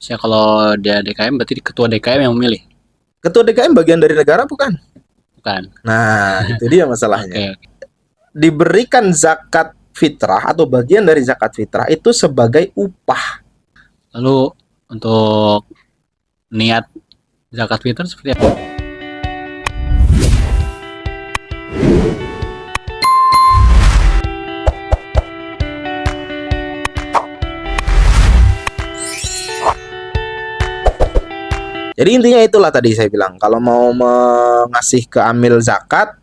Saya kalau dia DKM berarti ketua DKM yang memilih, Ketua DKM bagian dari negara bukan? bukan? Nah, itu dia Oke, masalahnya. oke. Diberikan zakat fitrah atau bagian dari zakat fitrah itu sebagai upah. Lalu untuk niat zakat fitrah seperti apa? Jadi intinya itulah tadi saya bilang, kalau mau mengasih ke amil zakat,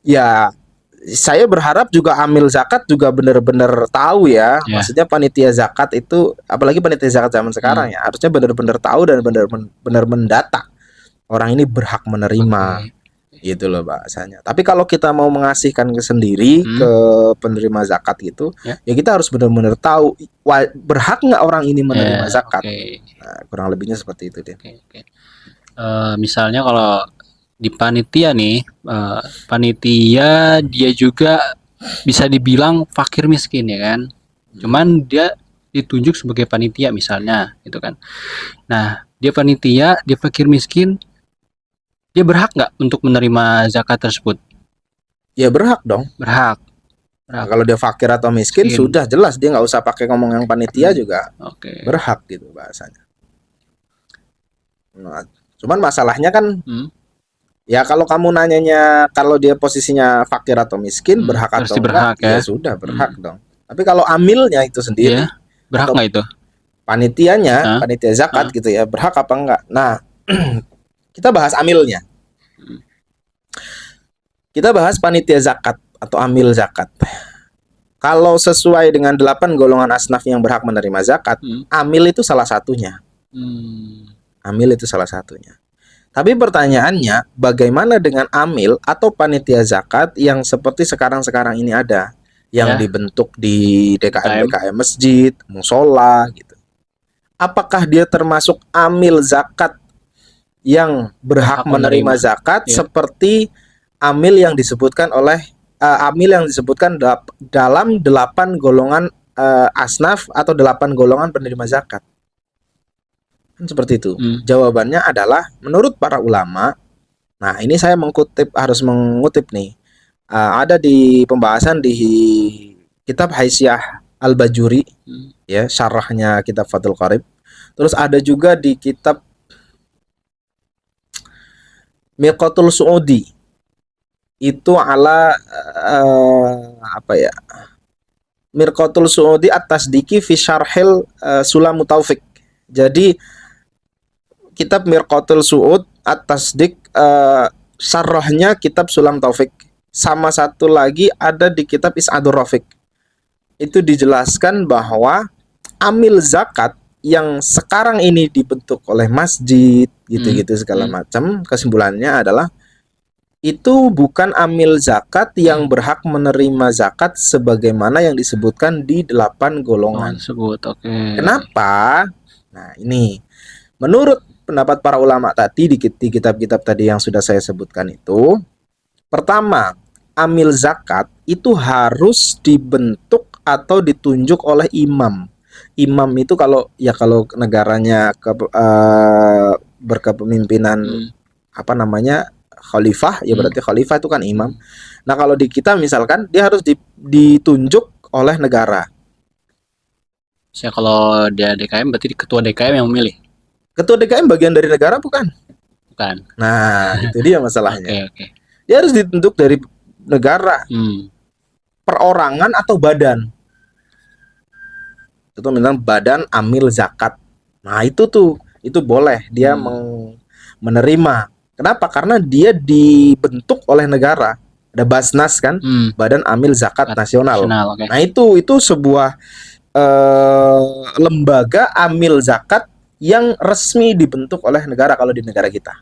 ya saya berharap juga amil zakat juga benar-benar tahu ya. Ya. Maksudnya panitia zakat itu, apalagi panitia zakat zaman sekarang ya, harusnya benar-benar tahu dan benar-benar mendata orang ini berhak menerima. Gitu loh bahasanya. Tapi kalau kita mau mengasihkan ke sendiri ke penerima zakat gitu, ya kita harus benar-benar tahu berhak nggak orang ini menerima zakat. Nah, kurang lebihnya seperti itu deh. Misalnya kalau di panitia nih, panitia dia juga bisa dibilang fakir miskin ya kan. Cuman dia ditunjuk sebagai panitia misalnya gitu kan. Nah, dia panitia, dia fakir miskin, dia berhak nggak untuk menerima zakat tersebut? Ya berhak dong. Berhak. Nah, kalau dia fakir atau miskin sudah jelas, dia nggak usah pakai ngomong yang panitia juga berhak gitu bahasanya. Nah, cuman masalahnya kan ya kalau kamu nanyanya kalau dia posisinya fakir atau miskin berhak atau enggak, ya sudah berhak dong. Tapi kalau amilnya itu sendiri, berhak nggak itu? Panitianya, panitia zakat gitu ya, berhak apa enggak? Nah, kita bahas amilnya. Kita bahas panitia zakat atau amil zakat. Kalau sesuai dengan 8 golongan asnaf yang berhak menerima zakat, amil itu salah satunya. Amil itu salah satunya. Tapi pertanyaannya, bagaimana dengan amil atau panitia zakat yang seperti sekarang-sekarang ini ada, yang dibentuk di DKM masjid, musola gitu. Apakah dia termasuk amil zakat yang berhak menerima zakat seperti amil yang disebutkan oleh dalam 8 golongan asnaf atau 8 golongan penerima zakat? Kan seperti itu. Jawabannya adalah menurut para ulama. Nah, ini saya harus mengutip nih. Ada di pembahasan di kitab Haisyah Al-Bajuri, ya, syarahnya kitab Fathul Qarib. Terus ada juga di kitab Mirqatul Suudi. Itu ala Mirqatul Suudi at-Tasdiki fi syarhil Sulamut Taufik. Jadi kitab Mirqatul Suud at-Tasdik syarahnya kitab Sulam Taufik. Sama satu lagi ada di kitab Is'adur Rafiq. Itu dijelaskan bahwa amil zakat yang sekarang ini dibentuk oleh masjid gitu-gitu segala macam, kesimpulannya adalah itu bukan amil zakat yang berhak menerima zakat sebagaimana yang disebutkan di 8 golongan tersebut. Kenapa? Nah, ini menurut pendapat para ulama tadi di kitab-kitab tadi yang sudah saya sebutkan itu, pertama, amil zakat itu harus dibentuk atau ditunjuk oleh imam. Imam itu kalau negaranya berkepemimpinan khalifah, ya berarti khalifah itu kan imam. Nah, kalau di kita misalkan dia harus ditunjuk oleh negara. Saya kalau dia DKM berarti ketua DKM yang memilih. Ketua DKM bagian dari negara bukan? Bukan. Nah, itu dia masalahnya. Dia harus ditunjuk dari negara. Perorangan atau badan. Itu memang badan amil zakat. Nah, itu boleh dia menerima. Kenapa? Karena dia dibentuk oleh negara. Ada Basnas kan, Badan Amil Zakat Nasional. Nah, itu sebuah lembaga amil zakat yang resmi dibentuk oleh negara kalau di negara kita.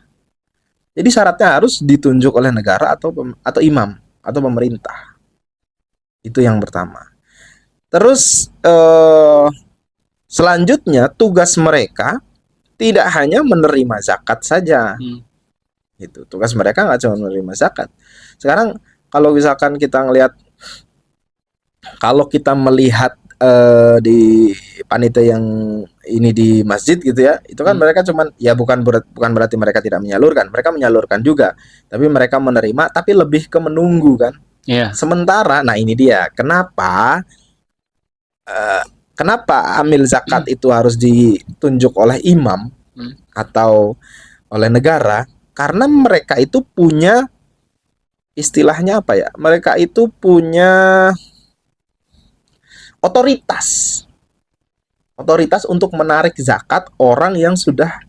Jadi syaratnya harus ditunjuk oleh negara atau imam atau pemerintah. Itu yang pertama. Terus selanjutnya tugas mereka tidak hanya menerima zakat saja. Itu tugas mereka nggak cuma menerima zakat. Sekarang kalau misalkan kita melihat di panitia yang ini di masjid gitu ya, itu kan mereka cuman ya bukan berarti mereka tidak menyalurkan, mereka menyalurkan juga, tapi mereka menerima tapi lebih ke menunggu kan. Iya. Sementara, nah ini dia kenapa amil zakat itu harus ditunjuk oleh imam atau oleh negara, karena mereka itu punya istilahnya apa ya? Mereka itu punya otoritas untuk menarik zakat orang yang sudah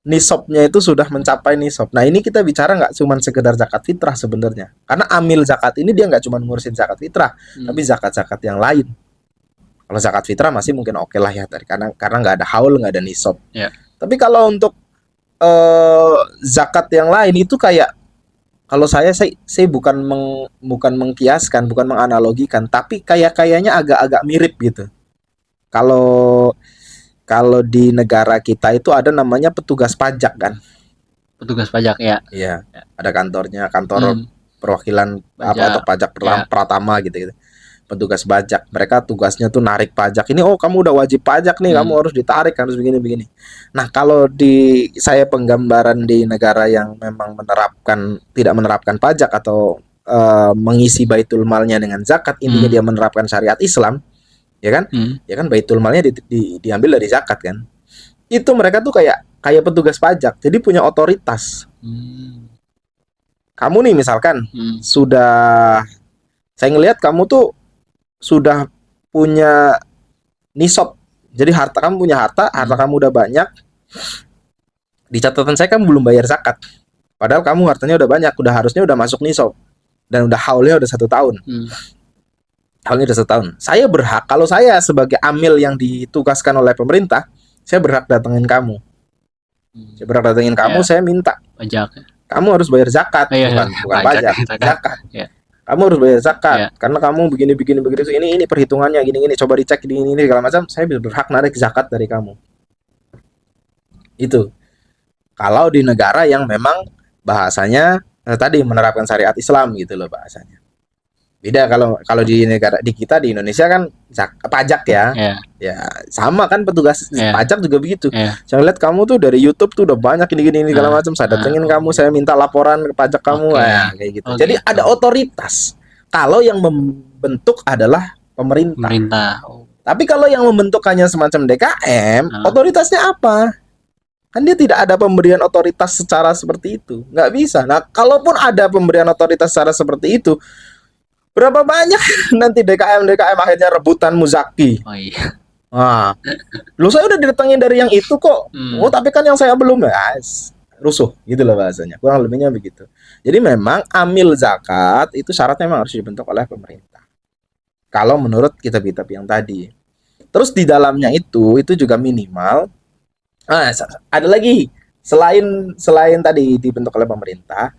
nisabnya itu sudah mencapai nisab. Nah ini kita bicara nggak cuma sekedar zakat fitrah sebenarnya, karena amil zakat ini dia nggak cuma ngurusin zakat fitrah, tapi zakat-zakat yang lain. Kalau zakat fitrah masih mungkin oke lah ya, karena nggak ada haul, nggak ada nisab. Ya. Tapi kalau untuk zakat yang lain itu kayak, kalau saya bukan mengkiaskan, bukan menganalogikan, tapi kayaknya agak-agak mirip gitu. Kalau di negara kita itu ada namanya petugas pajak kan? Petugas pajak ya. Iya, ada kantor perwakilan apa Pajak. atau pajak Ya. pratama gitu. Petugas pajak, mereka tugasnya tuh narik pajak. Ini kamu udah wajib pajak nih, kamu harus ditarik, harus begini. Nah, kalau di saya penggambaran di negara yang memang tidak menerapkan pajak atau mengisi baitul malnya dengan zakat, intinya dia menerapkan syariat Islam, ya kan? Ya kan, baitul malnya diambil dari zakat kan. Itu mereka tuh kayak petugas pajak, jadi punya otoritas. Kamu nih misalkan saya ngelihat kamu tuh sudah punya nisab, jadi kamu punya harta kamu udah banyak. Di catatan saya kamu belum bayar zakat, padahal kamu hartanya udah banyak, harusnya udah masuk nisab dan udah haulnya udah 1 tahun. Haulnya udah 1 tahun. Saya berhak, kalau saya sebagai amil yang ditugaskan oleh pemerintah, saya berhak datengin kamu. Saya minta Pajak. Kamu harus bayar zakat, bukan pajak, zakat. Ya. Kamu harus bayar zakat karena kamu begini begitu. Ini perhitungannya gini. Coba dicek ini segala macam. Saya berhak narik zakat dari kamu. Itu. Kalau di negara yang memang bahasanya tadi menerapkan syariat Islam gitu loh bahasanya. Beda kalau di kita di Indonesia kan pajak ya. Ya sama kan, petugas pajak juga begitu. Saya lihat kamu tuh dari YouTube tuh udah banyak ini segala macam. Saya datengin kamu, saya minta laporan ke pajak kamu, kayak gitu. Jadi ada otoritas. Kalau yang membentuk adalah pemerintah. Tapi kalau yang membentuk hanya semacam DKM, otoritasnya apa? Kan dia tidak ada pemberian otoritas secara seperti itu, nggak bisa. Nah, kalaupun ada pemberian otoritas secara seperti itu, berapa banyak nanti DKM akhirnya rebutan muzaki. Oh iya. Nah, lu saya udah didatengin dari yang itu kok. Tapi kan yang saya belum, rusuh gitu loh bahasanya. Kurang lebihnya begitu. Jadi memang amil zakat itu syaratnya memang harus dibentuk oleh pemerintah. Kalau menurut kitab-kitab yang tadi. Terus di dalamnya itu juga minimal. Ada lagi selain tadi dibentuk oleh pemerintah.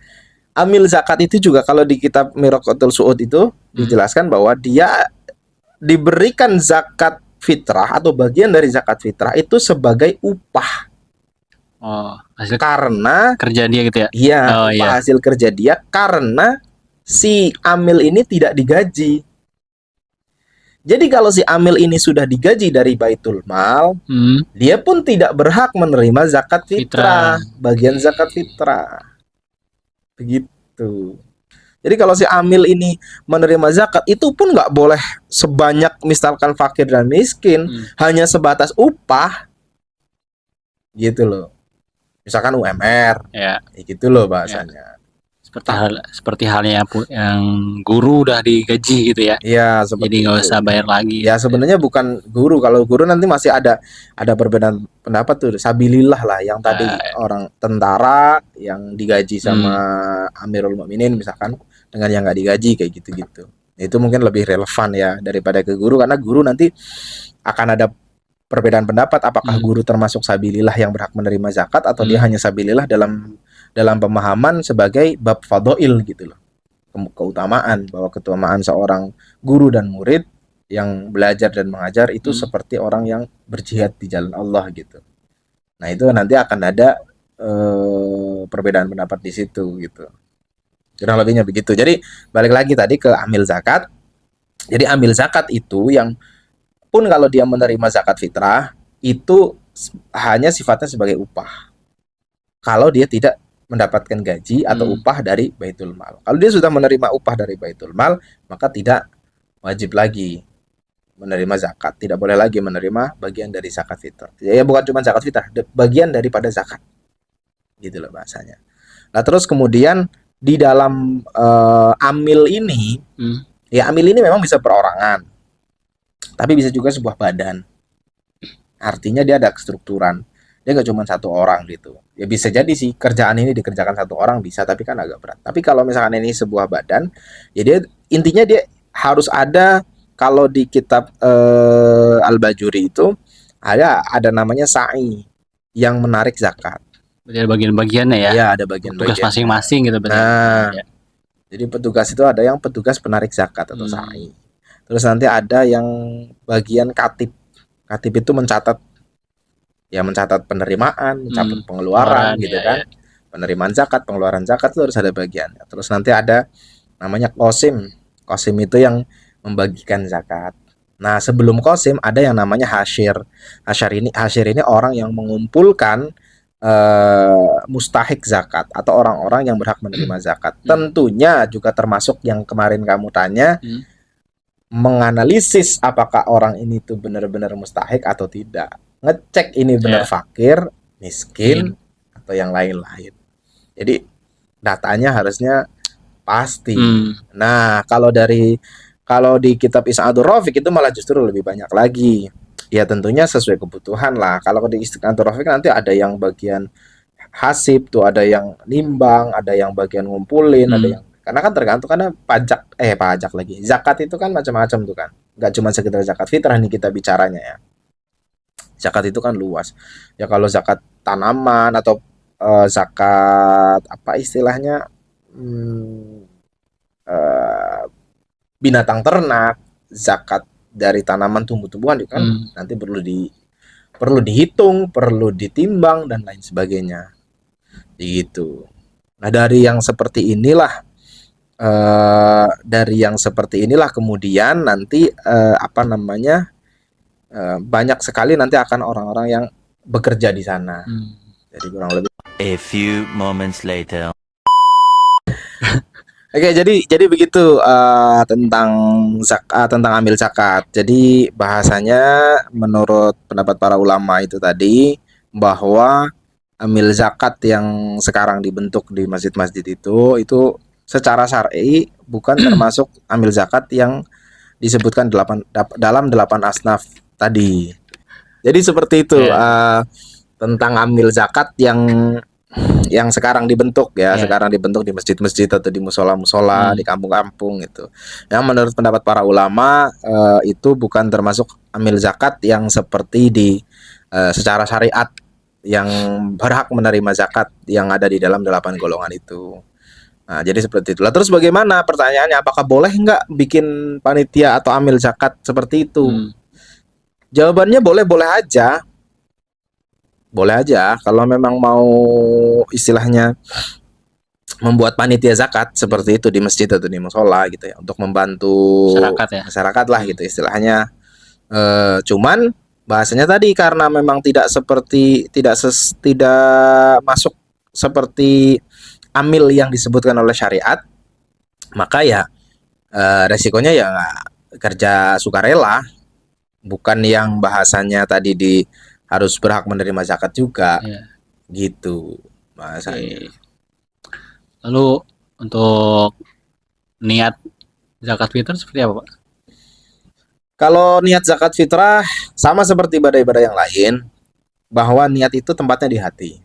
Amil zakat itu juga kalau di kitab Miraqatul Su'ud itu dijelaskan bahwa dia diberikan zakat fitrah atau bagian dari zakat fitrah itu sebagai upah. Hasil karena kerja dia gitu ya? Iya, hasil kerja dia, karena si amil ini tidak digaji. Jadi kalau si amil ini sudah digaji dari baitul mal, dia pun tidak berhak menerima zakat fitrah. Bagian zakat fitrah. Begitu. Jadi kalau si amil ini menerima zakat, itu pun nggak boleh sebanyak misalkan fakir dan miskin, hanya sebatas upah. Gitu loh. Misalkan UMR. Gitu loh bahasanya. Seperti halnya yang guru udah digaji gitu ya. Iya, seperti jadi nggak usah bayar lagi. Ya sebenarnya bukan guru. Kalau guru nanti masih ada perbedaan pendapat tuh. Sabilillah lah, yang tadi orang tentara yang digaji sama Amirul Mukminin misalkan, dengan yang nggak digaji kayak gitu-gitu. Itu mungkin lebih relevan ya daripada ke guru, karena guru nanti akan ada perbedaan pendapat apakah guru termasuk sabilillah yang berhak menerima zakat atau dia hanya sabilillah dalam pemahaman sebagai bab fadhail gitu loh. Keutamaan, bahwa keutamaan seorang guru dan murid yang belajar dan mengajar itu seperti orang yang berjihad di jalan Allah gitu. Nah, itu nanti akan ada perbedaan pendapat di situ gitu. Kurang lebihnya begitu. Jadi balik lagi tadi ke amil zakat. Jadi amil zakat itu yang pun kalau dia menerima zakat fitrah itu hanya sifatnya sebagai upah. Kalau dia tidak mendapatkan gaji atau upah dari Baitul Mal. Kalau dia sudah menerima upah dari Baitul Mal, maka tidak wajib lagi menerima zakat, tidak boleh lagi menerima bagian dari zakat fitrah. Ya bukan cuma zakat fitrah, bagian daripada zakat. Gitu loh bahasanya. Nah, terus kemudian di dalam amil ini, ya amil ini memang bisa perorangan. Tapi bisa juga sebuah badan. Artinya dia ada kestrukturan. Dia nggak cuma satu orang gitu. Ya bisa jadi sih kerjaan ini dikerjakan satu orang bisa, tapi kan agak berat. Tapi kalau misalkan ini sebuah badan, ya dia intinya dia harus ada. Kalau di kitab Al-Bajuri itu ada namanya sa'i yang menarik zakat. Berarti ada bagian-bagiannya ya. Iya, ada bagian-bagian. Tugas masing-masing gitu berarti. Nah, Ya. jadi petugas itu ada yang petugas penarik zakat atau sa'i. Terus nanti ada yang bagian katib. Katib itu mencatat penerimaan, mencatat pengeluaran gitu kan. Penerimaan zakat, pengeluaran zakat itu harus ada bagiannya. Terus nanti ada namanya qasim. Qasim itu yang membagikan zakat. Nah, sebelum qasim ada yang namanya hasyir. Hasyir ini orang yang mengumpulkan mustahik zakat atau orang-orang yang berhak menerima zakat. Tentunya juga termasuk yang kemarin kamu tanya, menganalisis apakah orang ini tuh benar-benar mustahik atau tidak. Ngecek ini benar fakir, miskin, atau yang lain-lain. Jadi datanya harusnya pasti. Nah, kalau di kitab Is'adur Rafiq itu malah justru lebih banyak lagi. Ya tentunya sesuai kebutuhan lah. Kalau di Is'adur Rafiq nanti ada yang bagian hasib tuh, ada yang nimbang, ada yang bagian ngumpulin, ada yang karena kan tergantung karena pajak lagi. Zakat itu kan macam-macam tuh kan. Enggak cuma sekedar zakat fitrah nih kita bicaranya ya. Zakat itu kan luas. Ya kalau zakat tanaman atau zakat apa istilahnya binatang ternak, zakat dari tanaman tumbuh-tumbuhan juga kan nanti perlu dihitung, perlu ditimbang dan lain sebagainya. Gitu. Nah, dari yang seperti inilah kemudian nanti banyak sekali nanti akan orang-orang yang bekerja di sana. Jadi kurang lebih a few moments later. Oke, jadi begitu tentang amil zakat. Jadi bahasanya menurut pendapat para ulama itu tadi bahwa amil zakat yang sekarang dibentuk di masjid-masjid itu secara syar'i bukan termasuk amil zakat yang disebutkan dalam 8 asnaf tadi. Jadi seperti itu tentang amil zakat yang sekarang dibentuk ya, sekarang dibentuk di masjid-masjid atau di musola-musola, di kampung-kampung gitu. Yang menurut pendapat para ulama itu bukan termasuk amil zakat yang seperti di secara syariat yang berhak menerima zakat yang ada di dalam 8 golongan itu. Nah, jadi seperti itulah. Terus bagaimana pertanyaannya, apakah boleh nggak bikin panitia atau amil zakat seperti itu? Jawabannya boleh-boleh aja. Boleh aja kalau memang mau istilahnya membuat panitia zakat seperti itu di masjid atau di musola gitu ya, untuk membantu masyarakat lah gitu istilahnya. Cuman bahasanya tadi karena memang tidak masuk seperti amil yang disebutkan oleh syariat, maka ya resikonya ya kerja sukarela, bukan yang bahasanya tadi harus berhak menerima zakat juga, gitu bahasanya. Lalu untuk niat zakat fitrah seperti apa, Pak? Kalau niat zakat fitrah sama seperti ibadah-ibadah yang lain, bahwa niat itu tempatnya di hati.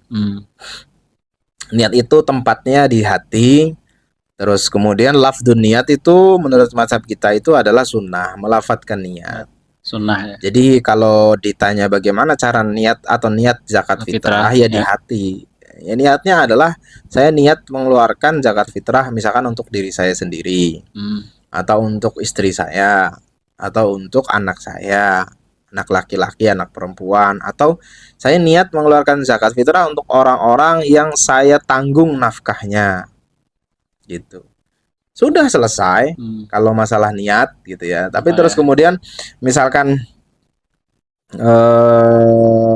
Niat itu tempatnya di hati. Terus kemudian lafdun niat itu menurut mazhab kita itu adalah sunnah, melafadzkan niat. Sunnah ya. Jadi kalau ditanya bagaimana cara niat zakat fitrah ya di hati. Ya niatnya adalah saya niat mengeluarkan zakat fitrah misalkan untuk diri saya sendiri, atau untuk istri saya, atau untuk anak saya, anak laki-laki, anak perempuan, atau saya niat mengeluarkan zakat fitrah untuk orang-orang yang saya tanggung nafkahnya. Gitu. Sudah selesai kalau masalah niat gitu ya. Tapi terus kemudian misalkan eh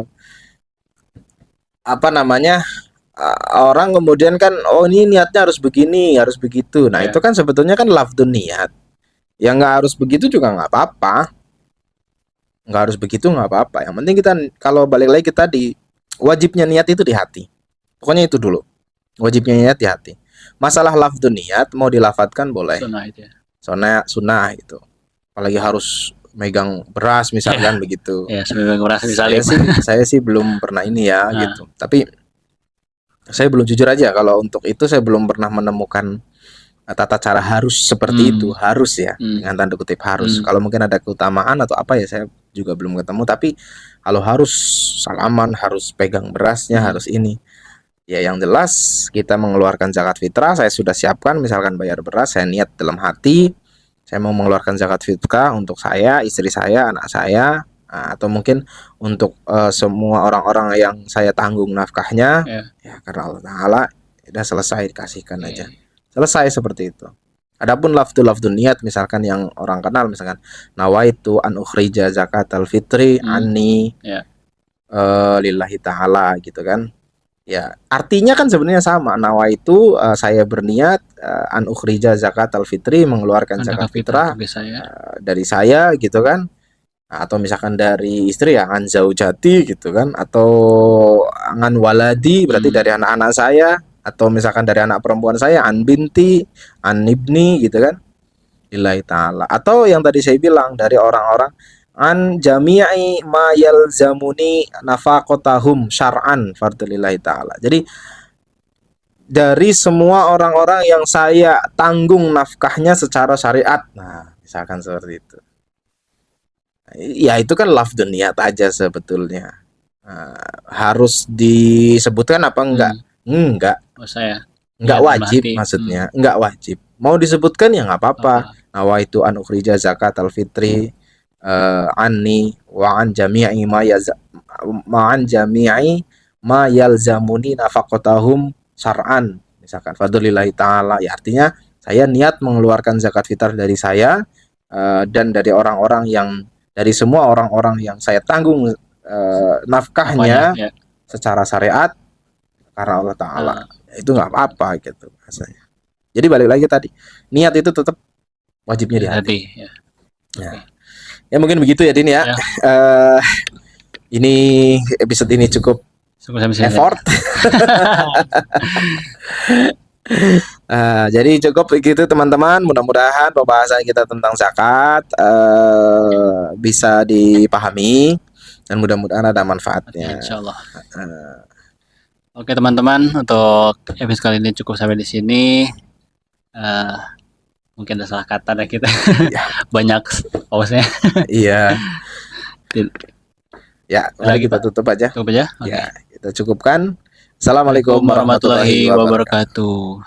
apa namanya, orang kemudian kan, oh ini niatnya harus begini, harus begitu. Nah, Ya. itu kan sebetulnya kan lafdun niat. Yang nggak harus begitu juga nggak apa-apa. Nggak harus begitu nggak apa-apa. Yang penting kita, kalau balik lagi kita di wajibnya niat itu di hati. Pokoknya itu dulu. Wajibnya niat di hati. Masalah lafdun niat mau dilafatkan boleh. Sunnah itu ya. Soalnya sunnah gitu. Apalagi harus megang beras misalkan begitu. Ya, sebagai merasa Saya disalib. saya sih belum pernah ini ya Nah. gitu. Tapi saya belum, jujur aja, kalau untuk itu saya belum pernah menemukan tata cara harus seperti itu, harus ya, dengan tanda kutip harus. Kalau mungkin ada keutamaan atau apa ya, saya juga belum ketemu. Tapi kalau harus salaman, harus pegang berasnya, harus ini. Ya yang jelas kita mengeluarkan zakat fitrah, saya sudah siapkan, misalkan bayar beras, saya niat dalam hati, saya mau mengeluarkan zakat fitrah untuk saya, istri saya, anak saya, atau mungkin untuk semua orang-orang yang saya tanggung nafkahnya, ya karena Allah Ta'ala, udah selesai, dikasihkan aja. Selesai seperti itu. Adapun lafdul niat misalkan yang orang kenal, misalkan nawaitu an ukhrija zakatal fitri anni lillahi ta'ala gitu kan. Ya, artinya kan sebenarnya sama. Nawaitu saya berniat an ukhrija zakatal fitri, mengeluarkan zakat fitrah dari saya gitu kan. Atau misalkan dari istri ya an zaujati gitu kan, atau an waladi berarti dari anak-anak saya, atau misalkan dari anak perempuan saya an binti, an ibni gitu kan, lillahi ta'ala. Atau yang tadi saya bilang dari orang-orang an jami'i ma yalzamuni nafaqatahum syar'an fardlillahi ta'ala. Jadi dari semua orang-orang yang saya tanggung nafkahnya secara syariat. Nah, misalkan seperti itu. Ya itu kan lafdun niat aja sebetulnya. Harus disebutkan apa enggak? Enggak. Enggak wajib maksudnya. Enggak wajib. Mau disebutkan ya nggak apa-apa. Nawaitu an ukhrija zakatal fitri anni wa an jami'i ma yalzamuni nafaqatahum syar'an, misalkan fadlillahi ta'ala. Ya artinya saya niat mengeluarkan zakat fitrah dari saya dan dari orang-orang yang, dari semua orang-orang yang saya tanggung nafkahnya secara syariat karena Allah Ta'ala. Itu nggak apa-apa gitu rasanya. Jadi balik lagi tadi, niat itu tetap wajibnya di hati. Ya mungkin begitu ya Din ya. Ini episode ini cukup effort. Jadi cukup begitu teman-teman. Mudah-mudahan pembahasan kita tentang zakat bisa dipahami dan mudah-mudahan ada manfaatnya. Insyaallah. Oke teman-teman, untuk episode kali ini cukup sampai di sini. Mungkin ada salah kata dan kita banyak pausnya. Iya. Ya, udah kita tutup aja. Tutup aja. Ya, kita cukupkan. Assalamualaikum warahmatullahi wabarakatuh.